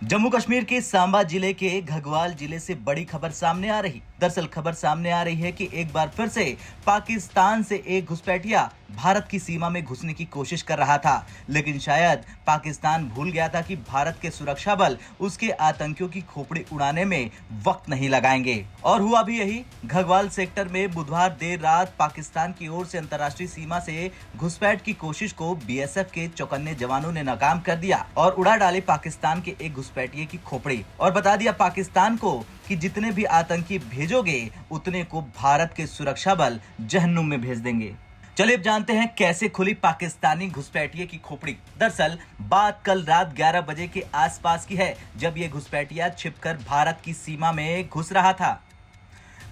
जम्मू कश्मीर के सांबा जिले के घगवाल जिले से बड़ी खबर सामने आ रही। दरअसल खबर सामने आ रही है कि एक बार फिर से पाकिस्तान से एक घुसपैठिया भारत की सीमा में घुसने की कोशिश कर रहा था, लेकिन शायद पाकिस्तान भूल गया था कि भारत के सुरक्षा बल उसके आतंकियों की खोपड़ी उड़ाने में वक्त नहीं लगाएंगे। और हुआ भी यही। घगवाल सेक्टर में बुधवार देर रात पाकिस्तान की ओर से अंतर्राष्ट्रीय सीमा से घुसपैठ की कोशिश को बीएसएफ के चौकन्ने जवानों ने नाकाम कर दिया और उड़ा डाली पाकिस्तान के एक घुसपैठिए की खोपड़ी और बता दिया पाकिस्तान को कि जितने भी आतंकी भेजोगे उतने को भारत के सुरक्षा बल जहन्नुम में भेज देंगे। चलिए अब जानते हैं कैसे खुली पाकिस्तानी घुसपैठिए की खोपड़ी। दरअसल बात कल रात 11 बजे के आसपास की है, जब ये घुसपैठिया छिपकर भारत की सीमा में घुस रहा था।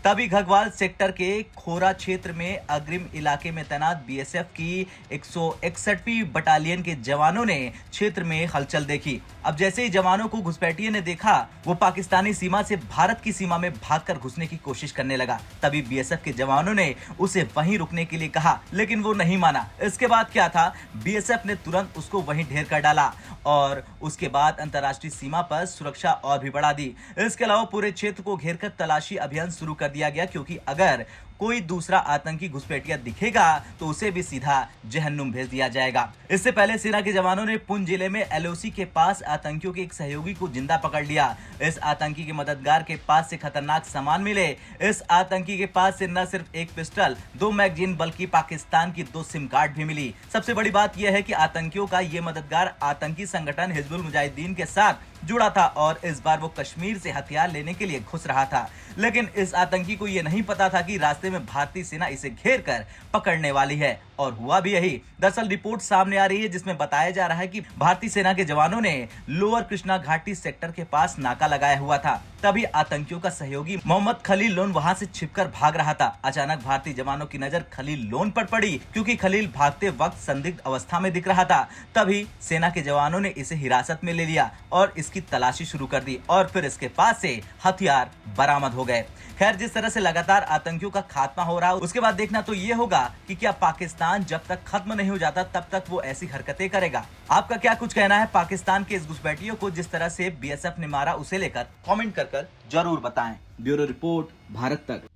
तभी घगवाल सेक्टर के खोरा क्षेत्र में अग्रिम इलाके में तैनात बीएसएफ की 161वीं बटालियन के जवानों ने क्षेत्र में हलचल देखी। अब जैसे ही जवानों को घुसपैठिए ने देखा, वो पाकिस्तानी सीमा से भारत की सीमा में भागकर घुसने की कोशिश करने लगा। तभी बीएसएफ के जवानों ने उसे वहीं रुकने के लिए कहा, लेकिन वो नहीं माना। इसके बाद क्या था, बीएसएफ ने तुरंत उसको वहीं ढेर कर डाला और उसके बाद अंतर्राष्ट्रीय सीमा पर सुरक्षा और भी बढ़ा दी। इसके अलावा पूरे क्षेत्र को घेरकर तलाशी अभियान शुरू कर दिया गया, क्योंकि अगर कोई दूसरा आतंकी घुसपैठिया दिखेगा तो उसे भी सीधा जहन्नुम भेज दिया जाएगा। इससे पहले सेना के जवानों ने पुंछ जिले में एलओसी के पास आतंकियों के एक सहयोगी को जिंदा पकड़ लिया। इस आतंकी के मददगार के पास से खतरनाक सामान मिले। इस आतंकी के पास से न सिर्फ एक पिस्टल, 2 मैगजीन बल्कि पाकिस्तान की 2 सिम कार्ड भी मिली। सबसे बड़ी बात यह है कि आतंकियों का ये मददगार आतंकी संगठन हिजबुल मुजाहिदीन के साथ जुड़ा था और इस बार वो कश्मीर से हथियार लेने के लिए घुस रहा था। लेकिन इस आतंकी को यह नहीं पता था कि रास्ते में भारतीय सेना इसे घेर कर पकड़ने वाली है, और हुआ भी यही। दरअसल रिपोर्ट सामने आ रही है जिसमें बताया जा रहा है कि भारतीय सेना के जवानों ने लोअर कृष्णा घाटी सेक्टर के पास नाका लगाया हुआ था। तभी आतंकियों का सहयोगी मोहम्मद खलील लोन वहां से छिपकर भाग रहा था। अचानक भारतीय जवानों की नजर खलील लोन पर पड़ी, क्योंकि खलील भागते वक्त संदिग्ध अवस्था में दिख रहा था। तभी सेना के जवानों ने इसे हिरासत में ले लिया और इसकी तलाशी शुरू कर दी और फिर इसके पास से हथियार बरामद हो गए। खैर, जिस तरह से लगातार आतंकियों का खात्मा हो रहा है, उसके बाद देखना तो ये होगा कि क्या पाकिस्तान जब तक खत्म नहीं हो जाता तब तक वो ऐसी हरकतें करेगा। आपका क्या कुछ कहना है पाकिस्तान के इस घुसपैठियों को जिस तरह से बीएसएफ ने मारा, उसे लेकर कमेंट कर जरूर बताएं। ब्यूरो रिपोर्ट, भारत तक।